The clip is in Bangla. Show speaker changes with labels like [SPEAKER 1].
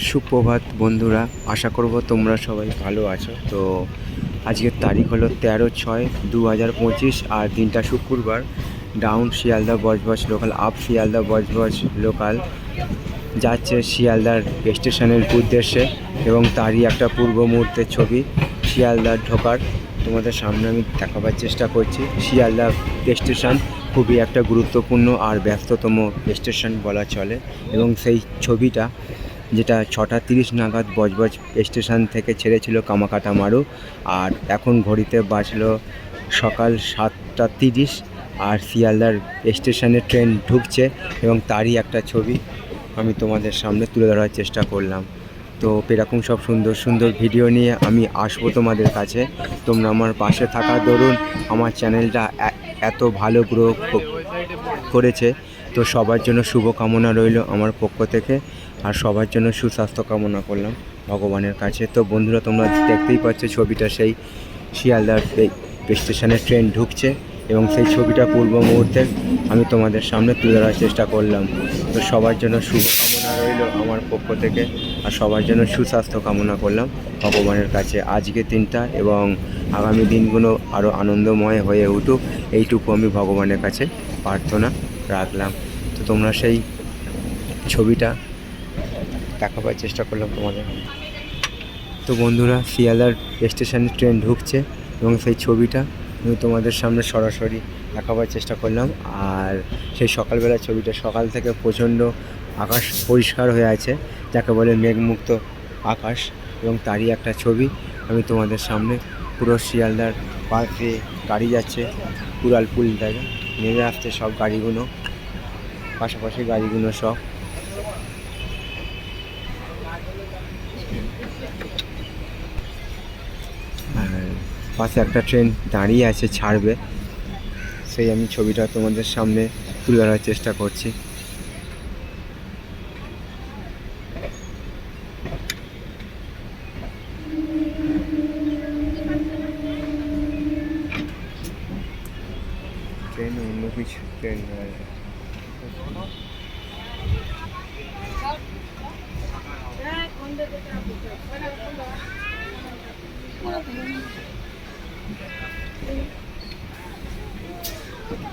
[SPEAKER 1] সুপ্রভাত বন্ধুরা, আশা করব তোমরা সবাই ভালো আছো। তো আজকের তারিখ হলো 13/6/2025 আর দিনটা শুক্রবার। Down Sealdah Budge Budge local, up Sealdah Budge Budge local যাচ্ছে শিয়ালদার স্টেশনের উদ্দেশ্যে এবং তারই একটা পূর্ব মুহূর্তের ছবি শিয়ালদার ঢোকার তোমাদের সামনে আমি দেখাবার চেষ্টা করছি। শিয়ালদা স্টেশন খুবই একটা গুরুত্বপূর্ণ আর ব্যস্ততম স্টেশন বলা চলে এবং সেই ছবিটা যেটা 6:30 নাগাদ বজবজ স্টেশন থেকে ছেড়েছিল কামাকাটা মারু, আর এখন ঘড়িতে বাজলো সকাল 7:30 আর শিয়ালদার স্টেশনে ট্রেন ঢুকছে এবং তারই একটা ছবি আমি তোমাদের সামনে তুলে ধরার চেষ্টা করলাম। তো এরকম সব সুন্দর সুন্দর ভিডিও নিয়ে আমি আসবো তোমাদের কাছে। তোমরা আমার পাশে থাকা দরুন আমার চ্যানেলটা এত ভালো গ্রো করেছে। তো সবার জন্য শুভকামনা রইল আমার পক্ষ থেকে, আর সবার জন্য সুস্বাস্থ্য কামনা করলাম ভগবানের কাছে। তো বন্ধুরা, তোমরা দেখতেই পাচ্ছ ছবিটা সেই শিয়ালদার স্টেশনে ট্রেন ঢুকছে এবং সেই ছবিটা পূর্ব মুহূর্তে আমি তোমাদের সামনে তুলে ধরার চেষ্টা করলাম। তো সবার জন্য শুভকামনা রইল আমার পক্ষ থেকে, আর সবার জন্য সুস্বাস্থ্য কামনা করলাম ভগবানের কাছে আজকের দিনটা, এবং আগামী দিনগুলো আরও আনন্দময় হয়ে উঠুক এইটুকু আমি ভগবানের কাছে প্রার্থনা রাখলাম। তো তোমরা সেই ছবিটা দেখাবার চেষ্টা করলাম তোমাদের। তো বন্ধুরা, শিয়ালদার স্টেশনে ট্রেন ঢুকছে এবং সেই ছবিটা আমি তোমাদের সামনে সরাসরি দেখাবার চেষ্টা করলাম। আর সেই সকালবেলার ছবিটা, সকাল থেকে প্রচণ্ড আকাশ পরিষ্কার হয়ে আছে, যাকে বলে মেঘমুক্ত আকাশ, এবং তারই একটা ছবি আমি তোমাদের সামনে। পুরো শিয়ালদার পাশ দিয়ে গাড়ি যাচ্ছে, কুড়ালপুল থেকে নেমে আসছে সব গাড়িগুলো, পাশাপাশি গাড়িগুলো সব। আর পাশে একটা ট্রেন দাঁড়িয়ে আছে, ছাড়বে, সেই আমি ছবিটা তোমাদের সামনে তুলে ধরার চেষ্টা করছি। ট্রেন অন্য কিছু ট্রেন